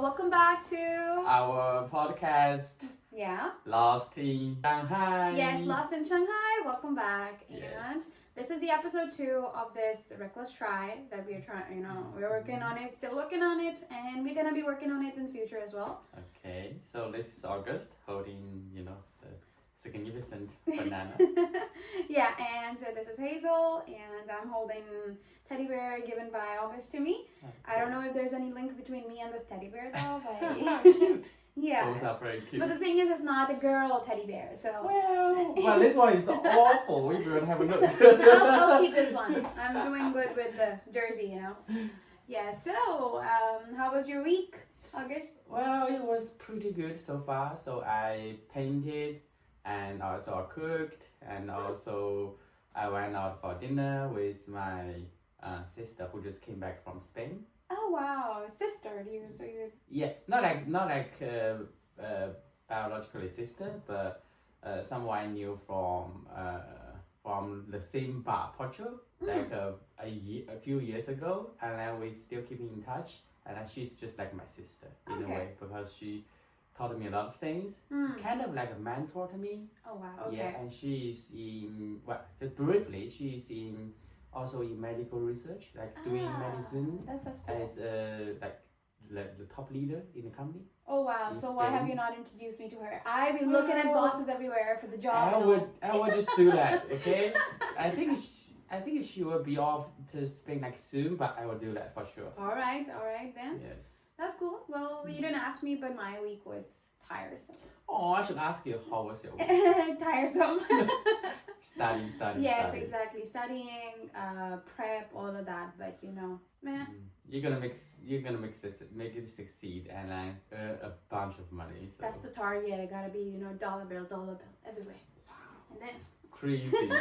welcome back to our podcast Lost in Shanghai. Yes, Lost in Shanghai. Welcome back. Yes. And this is the episode 2 of this reckless try that we're trying, we're working on it, still working on it, and we're gonna be working on it in the future as well. Okay, so this is August holding, the significant banana. Yeah, and this is Hazel, and I'm holding teddy bear given by August to me. Okay. I don't know if there's any link between me and this teddy bear though, but Cute. yeah. Both are very cute. But the thing is, it's not a girl teddy bear, so Well, this one is awful. We will have a look. I'll keep this one. I'm doing good with the jersey, Yeah. So, how was your week, August? Well, it was pretty good so far. So I painted, and also I cooked, and also I went out for dinner with my sister who just came back from Spain. Oh wow, sister! Yeah, not like biologically sister, but someone I knew from the same bar, Portugal, like a few years ago, and then we still keeping in touch. And she's just like my sister in a way because she taught me a lot of things, kind of like a mentor to me. Oh wow, okay. Yeah, and she's just briefly, she's also in medical research, like doing medicine. That's cool. As the top leader in the company. Oh wow! So why have you not introduced me to her? I've been looking at bosses everywhere for the job. I would just do that. Okay. I think she will be off to Spain like soon, but I will do that for sure. All right then. Yes. That's cool. Well, you didn't ask me, but my week was tiresome. Oh, I should ask you, how was your week? Tiresome. Studying. Yes, exactly. Studying, prep, all of that. But meh. You're gonna make it succeed and then earn a bunch of money. So. That's the target. It gotta be dollar bill everywhere. Wow. And then. Crazy.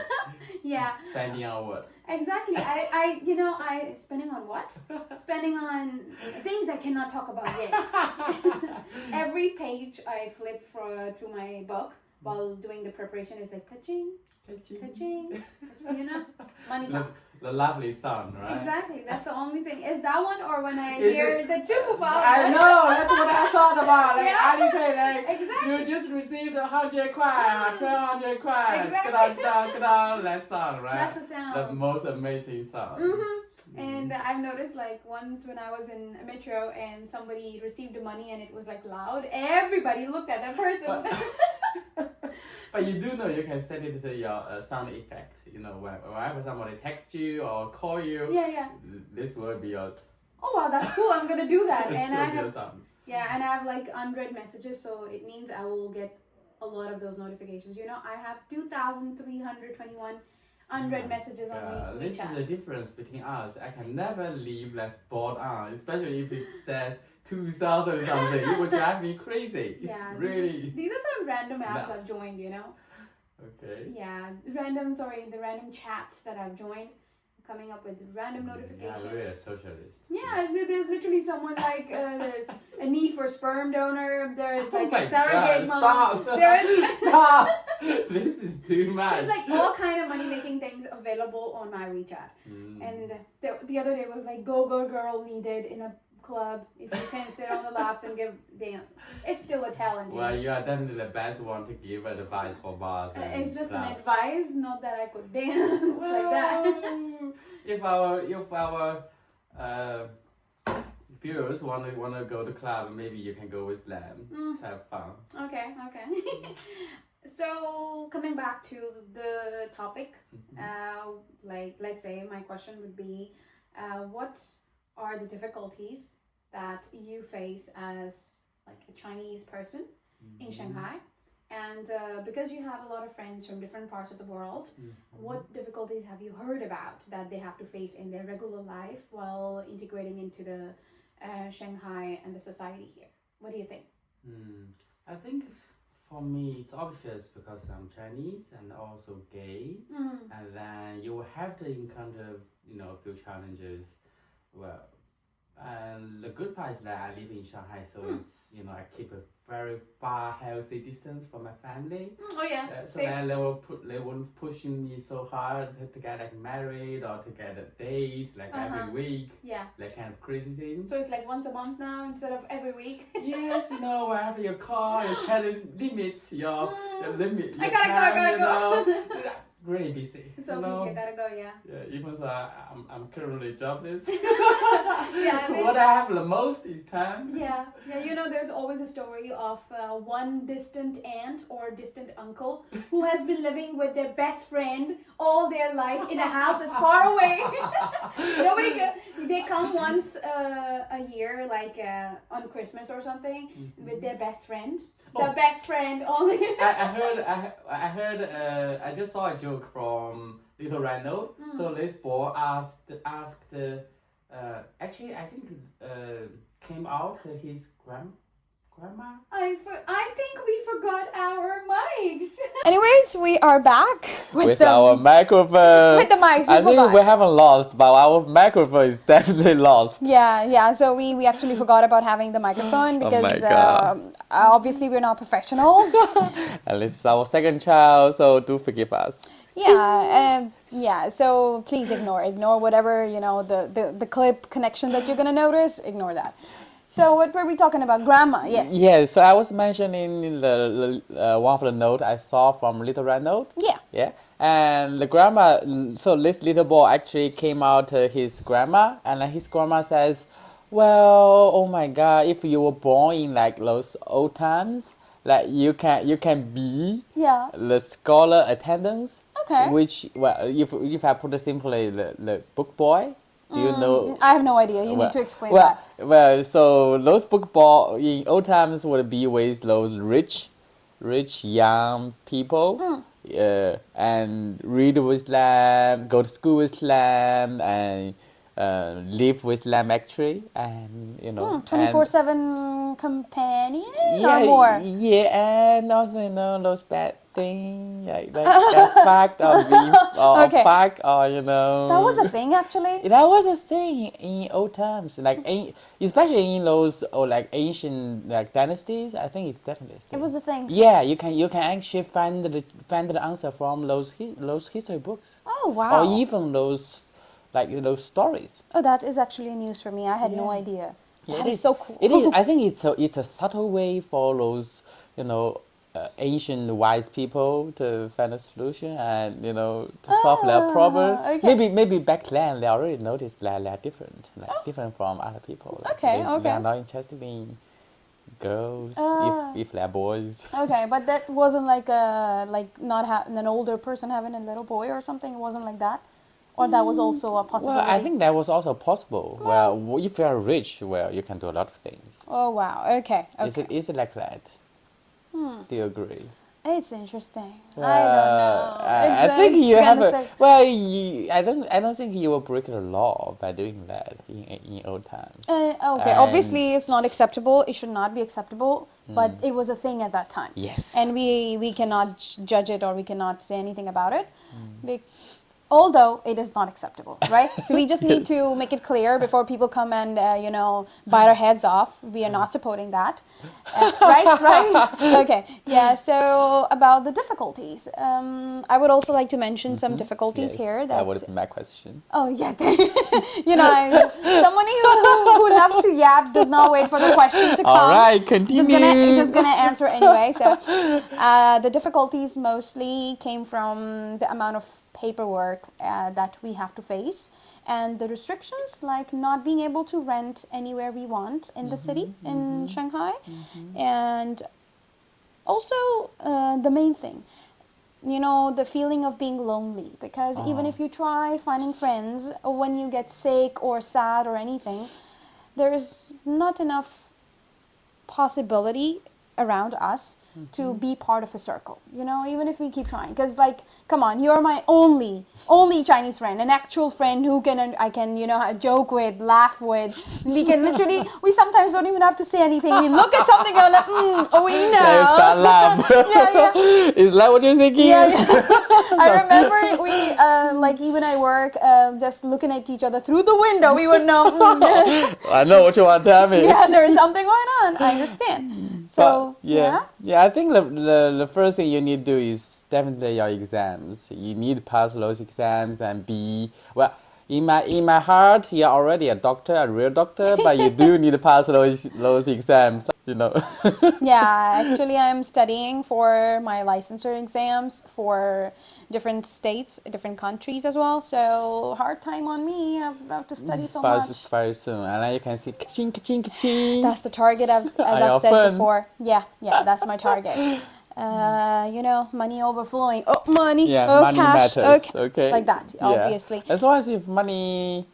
Yeah. Spending on what? Exactly. I spending on what? Spending on things I cannot talk about yet. Every page I flip through my book while doing the preparation is like ka-ching, ka-ching, money talks. The lovely song, right? Exactly. That's the only thing. Is that one or when I hear the chupu power? I know. That's what I thought about. Like, Yeah. Alipay, Exactly. you just received 100 kwai or 200 kwai. Exactly. That song, right? That's the sound. The most amazing song. And I've noticed like once when I was in a metro and somebody received the money and it was like loud, everybody looked at that person. But you do know you can set it to your sound effect. Whenever somebody texts you or call you, this will be your. Oh wow, that's cool. I'm gonna do that. And I have sound. Yeah, and I have like unread messages, so it means I will get a lot of those notifications. I have 2,321 unread messages on WeChat. This is the difference between us. I can never leave that spot on, especially if it says 2,000 something. It would drive me crazy. Yeah, really. These are some random apps I've joined. Okay. Yeah, the random chats that I've joined, coming up with random notifications. Yeah, really a socialist. Yeah, there's literally someone like there's a need for sperm donor. There's like my a surrogate God, mom. stop. There is Stop. This is too much. There's like all kind of money making things available on my WeChat. And the other day was like go girl needed in a club if you can sit on the laps and give dance. It's still a talent. Well, you are definitely the best one to give advice for bars. It's just clubs. an advice, not that I could dance like that. If our viewers wanna go to club, maybe you can go with them to have fun. Okay. So coming back to the topic, let's say my question would be, what are the difficulties that you face as like a Chinese person in Shanghai? And because you have a lot of friends from different parts of the world, what difficulties have you heard about that they have to face in their regular life while integrating into the Shanghai and the society here? What do you think? I think for me it's obvious because I'm Chinese and also gay, and then you will have to encounter a few challenges. Well, And the good part is that I live in Shanghai, so it's I keep a very far healthy distance from my family. Oh yeah. So Safe. then they won't pushing me so hard to get like married or to get a date like every week. Yeah. Like kind of crazy things. So it's like once a month now instead of every week. Yes, wherever you call, you try to limit your limit. Your I gotta go. Really busy. It's so busy. I gotta go. Yeah. Yeah, even though I'm currently jobless. Yeah. What I have the most is time. Yeah. There's always a story of one distant aunt or distant uncle who has been living with their best friend all their life in a house that's far away. They come once a year, like on Christmas or something, with their best friend. The best friend only. I heard. I just saw a joke from Little Rhino. So this boy asked. Actually, I think came out his grandma. I think we forgot our mics. Anyways, we are back with our microphone. With the mics, I think we haven't lost, but our microphone is definitely lost. Yeah. So we actually forgot about having the microphone because obviously we're not professionals. At least it's our second child, so do forgive us. Yeah. So please ignore whatever the clip connection that you're gonna notice. Ignore that. So what were we talking about? Grandma, yes. Yeah, so I was mentioning the one of the note I saw from Little Red Note. Yeah. Yeah. And the grandma, so this little boy actually came out to his grandma, and his grandma says, well, oh my God, if you were born in like those old times, like you can be the scholar attendance. Okay. Which, well, if I put it simply, the book boy. Do you know? I have no idea. You need to explain that. Well, so those book boy in old times would be with those rich young people, and read with them, go to school with them, and live with them actually, and 24/7 companion or more. Yeah, and also those bad things like that fact or beef or fact or That was a thing actually. That was a thing in old times, like especially in those like ancient like dynasties. I think it's definitely a thing. It was a thing. Yeah, you can actually find the answer from those history books. Oh wow! Or even those those stories. Oh, that is actually news for me. I had no idea. Yeah, that is so cool. It is. I think it's a subtle way for those ancient wise people to find a solution and to solve their problem. Okay. Maybe back then they already noticed that they're different, different from other people. They are not interested in girls if they're boys. Okay, but that wasn't like an older person having a little boy or something. It wasn't like that. Or that was also a possibility? Well, I think that was also possible. Well, if you are rich, well, you can do a lot of things. Oh, wow. Okay. Is it like that? Do you agree? It's interesting. I don't know. I think you have a... Well, I don't think you will break the law by doing that in old times. Okay, obviously it's not acceptable. It should not be acceptable. But it was a thing at that time. Yes. And we cannot judge it or we cannot say anything about it. Although it is not acceptable, right? So we just need to make it clear before people come and bite our heads off. We are not supporting that, right? Okay, yeah. So about the difficulties, I would also like to mention some difficulties here. That would be my question. Oh yeah, someone who loves to yap does not wait for the question to come. All right, continue. Just gonna answer anyway. So the difficulties mostly came from the amount of paperwork that we have to face and the restrictions like not being able to rent anywhere we want in the city in Shanghai, and also the main thing, the feeling of being lonely, because even if you try finding friends, when you get sick or sad or anything, there is not enough possibility around us to be part of a circle, you know, even if we keep trying. Because, like, come on, you're my only Chinese friend, an actual friend who I can, you know, joke with, laugh with. We can literally, we sometimes don't even have to say anything. We look at something and we're like, we know. Then you start laugh. Is that what you're thinking? Yeah. I remember we, like, even at work, just looking at each other through the window, we would know. I know what you want to tell me. Yeah, there is something going on. I understand. So, but, yeah, I think the first thing you need to do is definitely your exams. You need to pass those exams and be, well, in my heart, you're already a doctor, a real doctor, but you do need to pass those exams, you know. Yeah, actually, I'm studying for my licensure exams for different states, different countries as well. So hard time on me. I have to study so much. Very soon, and then you can see ka-ching, ka-ching, ka-ching. That's the target, as I've said before. Yeah, that's my target. You know, money overflowing. Oh, money. Yeah, oh, money cash. matters. Okay. Like that, obviously. As long as you have money,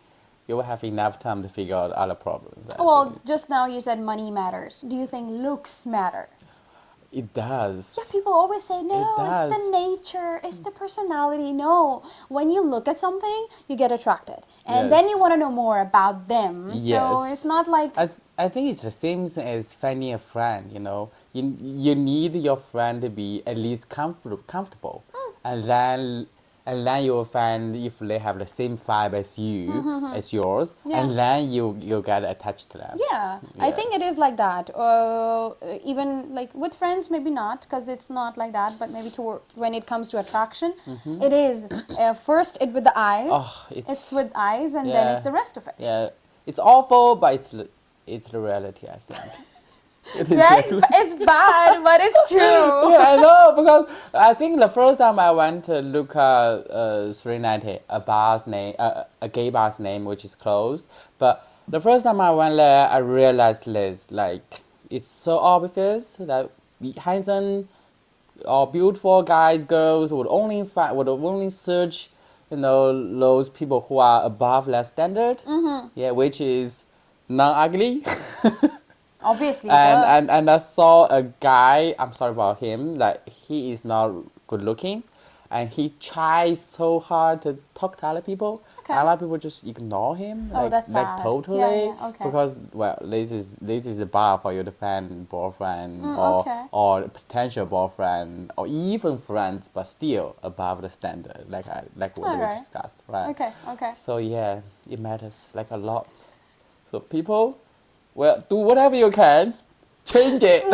you will have enough time to figure out other problems. Well, just now you said money matters. Do you think looks matter? It does. Yeah, people always say, no, it's the nature, it's the personality. No, when you look at something, you get attracted. And then you want to know more about them. Yes. So it's not like... I think it's the same as finding a friend, you know. You need your friend to be at least comfortable. And then you will find if they have the same vibe as you, as yours, and then you get attached to them. Yeah, I think it is like that. Even like with friends, maybe not, because it's not like that. But maybe when it comes to attraction, it is first with the eyes. Oh, it's with eyes, and then it's the rest of it. Yeah, it's awful, but it's the reality, I think. Yeah, it's bad, but it's true. Yeah, I know, because I think the first time I went to Luca 390, a gay bar's name, which is closed. But the first time I went there, I realized this, like, it's so obvious that handsome or beautiful guys, girls would only search, you know, those people who are above their standard. Yeah, which is not ugly. Obviously. And I saw a guy, I'm sorry about him, like he is not good looking, and he tries so hard to talk to other people. Okay. A lot of people just ignore him, that's sad. totally, Yeah, okay. because, well, this is a bar for you to find boyfriend or potential boyfriend or even friends, but still above the standard, like what we discussed, right? Okay. So yeah, it matters like a lot. So people, well, do whatever you can, change it.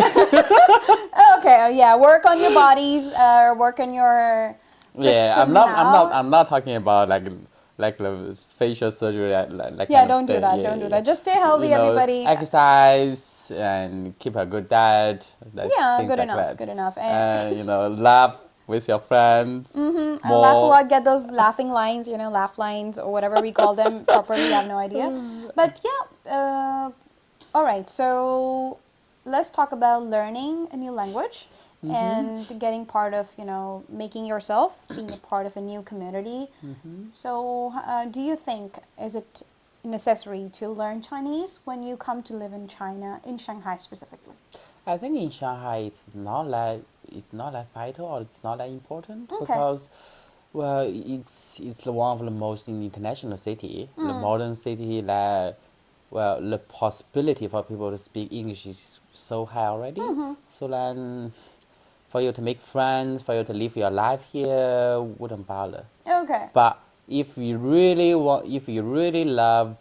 Okay, yeah, work on your bodies, work on your. Yeah, I'm not talking about like the facial surgery, like yeah, don't do that. Don't do that. Just stay healthy, everybody. Exercise and keep a good diet. Yeah, good enough. Good enough. And you know, laugh with your friends. And laugh a lot. Get those laughing lines. You know, laugh lines or whatever we call them properly. I have no idea. But yeah. All right. So let's talk about learning a new language. And getting part of, you know, making yourself, being a part of a new community. So do you think, is it necessary to learn Chinese when you come to live in China, in Shanghai specifically? I think in Shanghai it's not like vital or it's not that important Okay. because, well, it's one of the most international city, the modern city that, well, the possibility for people to speak English is so high already. So then, for you to make friends, for you to live your life here, wouldn't bother. Okay. But if you really love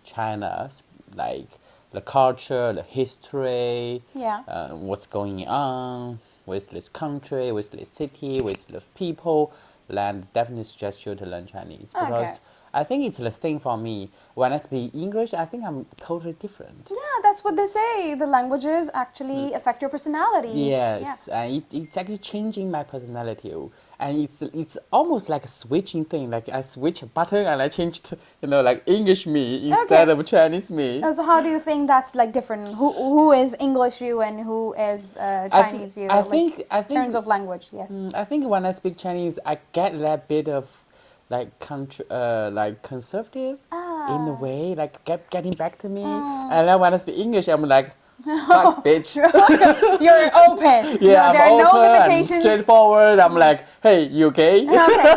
China, like the culture, the history, what's going on with this country, with this city, with the people, then definitely suggest you to learn Chinese because I think it's the thing for me. When I speak English, I think I'm totally different. Yeah, that's what they say. The languages actually affect your personality. Yes, and it's actually changing my personality. And it's almost like a switching thing. Like I switch a button and I changed, you know, like English me instead of Chinese me. So how do you think that's like different? Who is English you and who is Chinese you? I think in terms of language, yes. I think when I speak Chinese, I get that bit of like conservative in a way, like getting back to me. And then when I speak English, I'm like, Fuck, bitch. You're open. Yeah, there I'm are no open, I'm limitations. straightforward. I'm like, hey, you okay? Okay,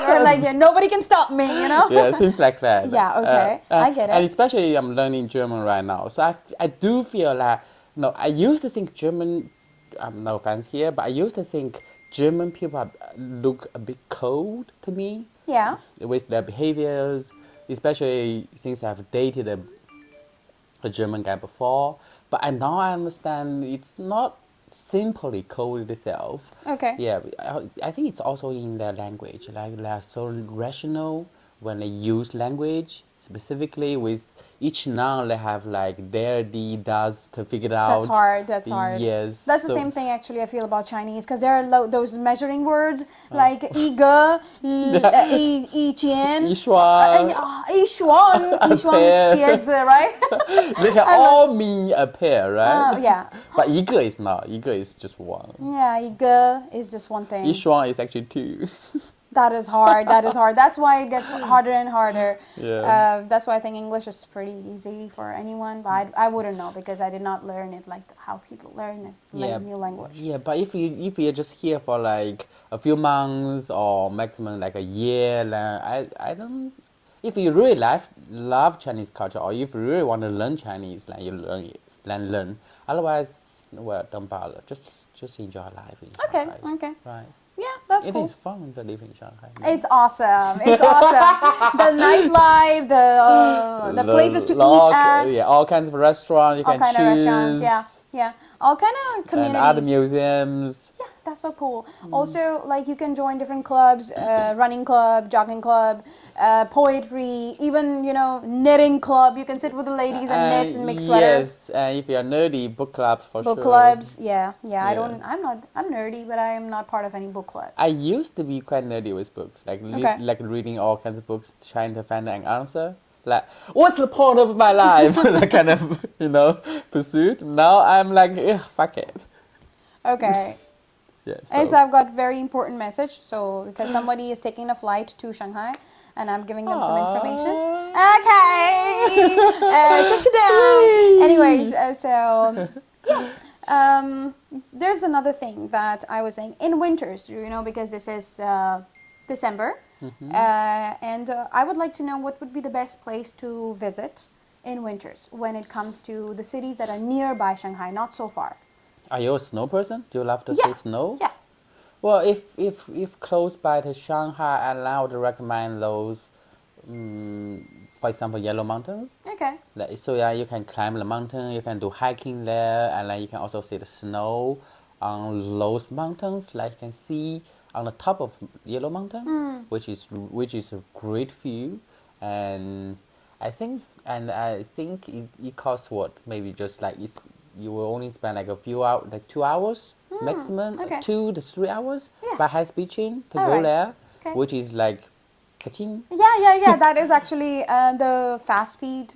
you're like, yeah, nobody can stop me, you know? Yeah, things like that. Yeah, okay. I get And it. especially I'm learning German right now. So I do feel like, no, I used to think German, no offense here, but I used to think German people look a bit cold to me Yeah. with their behaviors, especially since I've dated a German guy before. But I understand it's not simply cold itself. Okay. Yeah, I think it's also in their language. Like they're so rational when they use language. Specifically, with each noun, they have like their, the, does to figure it out. That's hard. That's hard. Yes. That's the same thing actually I feel about Chinese because there are those measuring words like 一个, 一间, 一双, 一双, 一双 pair. 鞋子, right? They can all mean a pair, right? Yeah. But 一个 is not. 一个 is just one. Yeah, 一个 is just one thing. 一双 is actually two. That is hard. That is hard. That's why it gets harder and harder. Yeah. That's why I think English is pretty easy for anyone. But I wouldn't know because I did not learn it like how people learn it, Yeah. new language. Yeah, but if you're just here for like a few months or maximum like a year, I don't. If you really love Chinese culture or if you really want to learn Chinese, like you learn it, learn. Otherwise, well, don't bother. Just enjoy life in Okay. Shanghai. Okay. Right. Yeah, that's It cool. is fun to live in Shanghai. It's awesome. It's awesome. The nightlife, the places to eat at. Yeah, all kinds of restaurants you All can kind choose. of restaurants. Yeah. Yeah. All kind of And communities. other museums. Yeah, that's so cool. Also, like you can join different clubs, running club, jogging club, poetry, even knitting club. You can sit with the ladies and knit and make sweaters. Yes, and if you're nerdy, book clubs for sure. Book clubs, yeah. Yeah. I'm nerdy, but I am not part of any book club. I used to be quite nerdy with books, like Okay. like reading all kinds of books, trying to find an answer. Like, what's the point of my life? That kind of pursuit. Now I'm like, ugh, fuck it. Okay. Yeah. And So. I've got very important message. So because somebody is taking a flight to Shanghai, and I'm giving them some information. Okay. Shut you down. Anyways, there's another thing that I was saying in winters, because this is December, and I would like to know what would be the best place to visit in winters when it comes to the cities that are nearby Shanghai, not so far. Are you a snow person? Do you love to Yeah. see snow? Yeah. Well, if close by to Shanghai, I would recommend those, for example, Yellow Mountains. Okay. So yeah, you can climb the mountain, you can do hiking there, and then you can also see the snow on those mountains. Like you can see on the top of Yellow Mountain, which is a great view, and I think it costs what, maybe just like you will only spend like a few hours, like 2 hours maximum, okay. 2 to 3 hours Yeah. by high speed train to go Alright. there, Okay. which is like, ka-ching. Yeah. That is actually the fast speed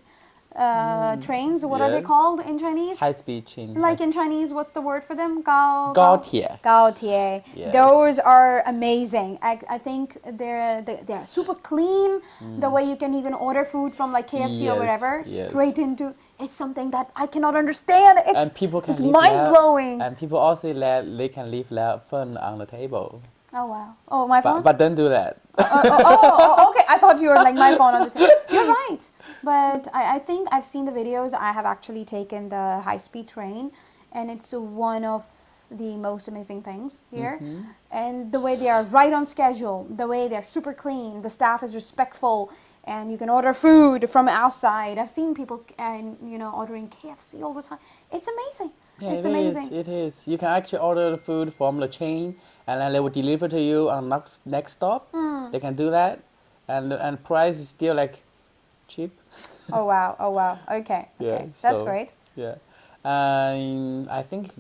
trains. What are they Yeah. called in Chinese? High speed train. Like in Chinese, what's the word for them? Gao. 高铁. Gaotie. Yes. Those are amazing. I think they're super clean. The way you can even order food from like KFC or Yes, whatever yes. straight into. It's something that I cannot understand. And people can it's leave mind blowing. And people also they can leave their phone on the table. Oh wow. Oh my phone. But don't do that. Okay. I thought you were like my phone on the table. You're right. But I think I've seen the videos. I have actually taken the high-speed train, and it's one of the most amazing things here. And the way they are right on schedule, the way they're super clean, the staff is respectful, and you can order food from outside. I've seen people ordering KFC all the time. It's amazing. Yeah, it's it amazing. is. It is. You can actually order the food from the chain, and then they will deliver to you on next stop. They can do that, and price is still like cheap. Oh wow. Okay. Yeah, That's so- great. Yeah, I think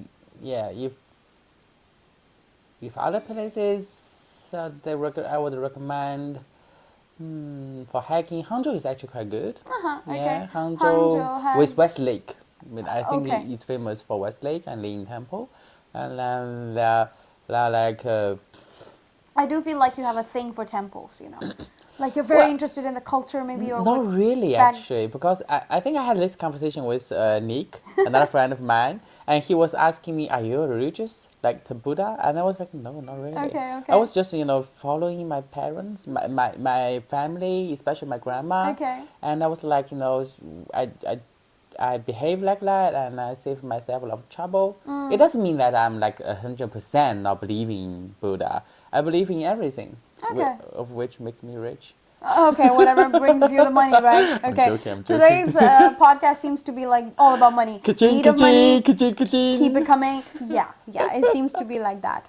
if other places I would recommend. For hiking, Hangzhou is actually quite good. Okay. Yeah, Hangzhou Hangzhou has- with West Lake. I mean, I think Okay. it's famous for West Lake and Lingyin Temple, and then there are like I do feel like you have a thing for temples, Like you're very Well, interested in the culture, maybe, or Not what? really, back- actually, because I think I had this conversation with Nick, another friend of mine, and he was asking me, "Are you religious, like to Buddha?" And I was like, "No, not really. Okay, I okay. was just, following my parents, my family, especially my grandma, Okay. and I was like, I behave like that, and I save myself a lot of trouble. It doesn't mean that I'm like 100% not believing in Buddha. I believe in everything, Okay. of which makes me rich." Okay, whatever brings you the money, right? I'm Okay. joking, I'm joking. Today's podcast seems to be like all about money. Ka-ching, Need of money, ka-ching, ka-ching. keep it coming. Yeah, it seems to be like that.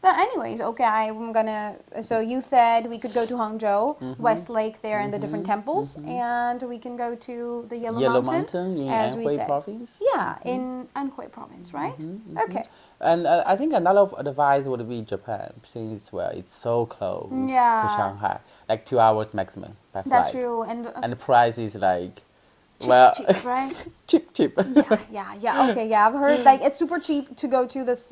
But anyways, okay, I'm gonna. So you said we could go to Hangzhou, West Lake there, and the different temples, and we can go to the Yellow Mountain, in as we Anhui said. province. Yeah, in Anhui province, right? Okay. And I think another advice would be Japan, since it's so close Yeah. to Shanghai, like 2 hours maximum by That's flight. true, And the price is like, cheap, right? cheap. Yeah. Okay, yeah. I've heard like it's super cheap to go to this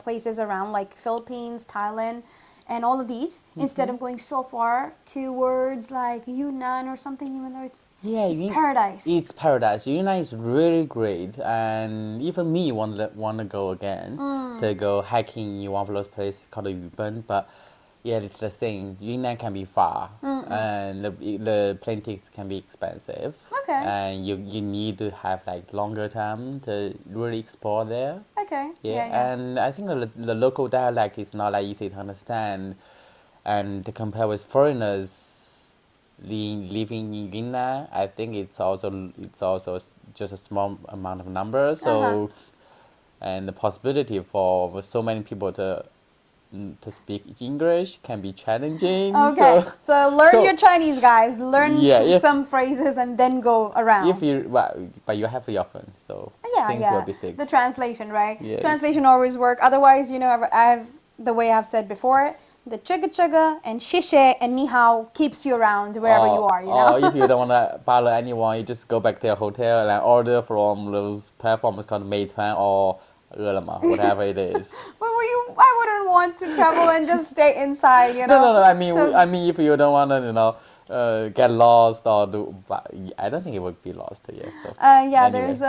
places around like Philippines, Thailand, and all of these instead of going so far towards like Yunnan or something. Even though it's paradise. It's paradise. Yunnan is really great, and even me want to go again to go hiking in one of those places called Yuben, but. Yeah, it's the thing. Yunnan can be far, and the plane tickets can be expensive. Okay. And you need to have like longer time to really explore there. Okay. Yeah, and I think the local dialect is not that easy to understand, and to compare with foreigners living in Yunnan, I think it's also just a small amount of numbers. So, and the possibility for so many people to speak English can be challenging. Okay. So learn your Chinese, guys. Learn if some phrases and then go around. But you have your phone, so things will be fixed. The translation, right? Yes. Translation always work. Otherwise, I've the way I've said before, the chugga chugga and shishe and ni hao keeps you around wherever you are. Or if you don't want to bother anyone, you just go back to your hotel and order from those platforms called Meituan or Relama, whatever it is. I wouldn't want to travel and just stay inside, No. I mean, if you don't want to, get lost or do, but I don't think it would be lost. Yeah. So. Anyway. There's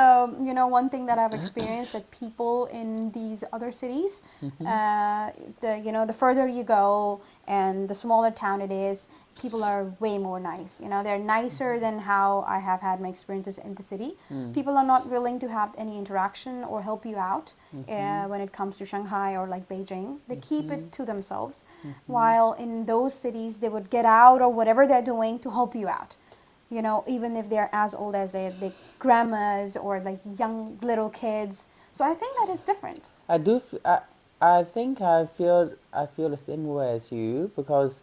one thing that I've experienced that people in these other cities, the further you go and the smaller town it is, people are way more nice. They're nicer than how I have had my experiences in the city. People are not willing to have any interaction or help you out when it comes to Shanghai or like Beijing. They keep it to themselves, while in those cities they would get out or whatever they're doing to help you out. Even if they're as old as the grandmas or like young little kids. So I think that is different. I think I feel the same way as you, because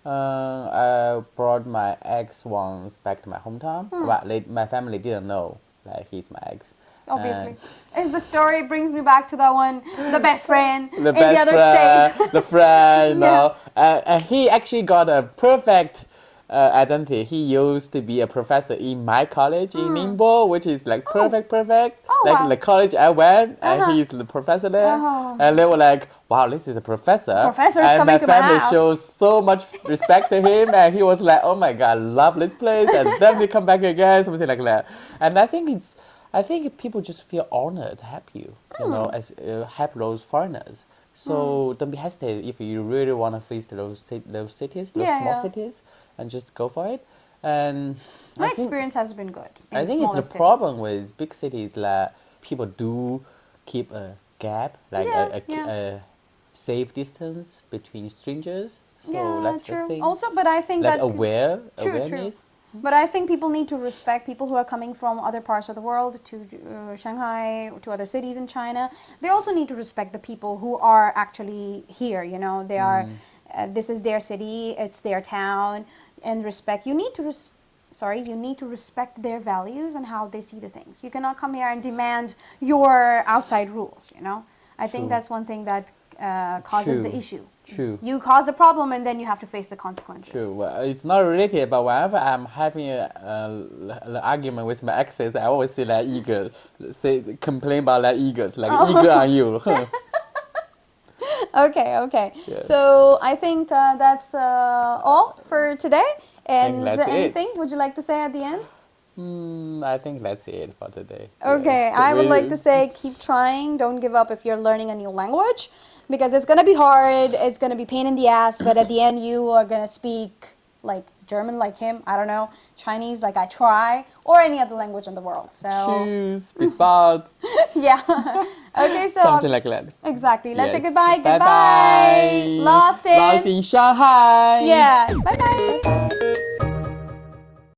I brought my ex once back to my hometown. But my family didn't know that he's my ex. Obviously. As the story brings me back to that one, the best friend The in the other state. The friend, and he actually got a perfect identity. He used to be a professor in my college in Ningbo, which is like perfect. Oh, like wow. the college I went, and he's the professor there. And they were like, "Wow, this is a professor." Professor's and coming my to my family house. shows so much respect to him, and he was like, "Oh my God, I love this place," and then we come back again, something like that. And I think people just feel honored to help you, as help those foreigners. So don't be hesitant if you really want to visit those cities, those small cities, and just go for it. And My experience has been good. I think it's the problem with big cities that people do keep a gap, like a safe distance between strangers. So that's true. the thing. Also, but I think like that awareness. True. But I think people need to respect people who are coming from other parts of the world to Shanghai, to other cities in China. They also need to respect the people who are actually here. They are. This is their city. It's their town, and respect. You need to respect their values and how they see the things. You cannot come here and demand your outside rules. I think that's one thing that causes the issue. True. You cause a problem and then you have to face the consequences. True. Well, it's not related, but whenever I'm having an argument with my exes, I always say that complain about that egos, like ego on you. Okay. Yes. So I think that's all for today. And that's it. anything would you like to say at the end? I think that's it for today. Okay, Yes. I would like to say keep trying. Don't give up if you're learning a new language because it's going to be hard. It's going to be pain in the ass, but at the end you are going to speak like German like him, I don't know, Chinese like I try, or any other language in the world. So Tschüss, bis bald. yeah. Okay, so Something like that. exactly. Let's say Yes. goodbye. Bye Goodbye. bye. Lost in Shanghai. Yeah. Bye bye.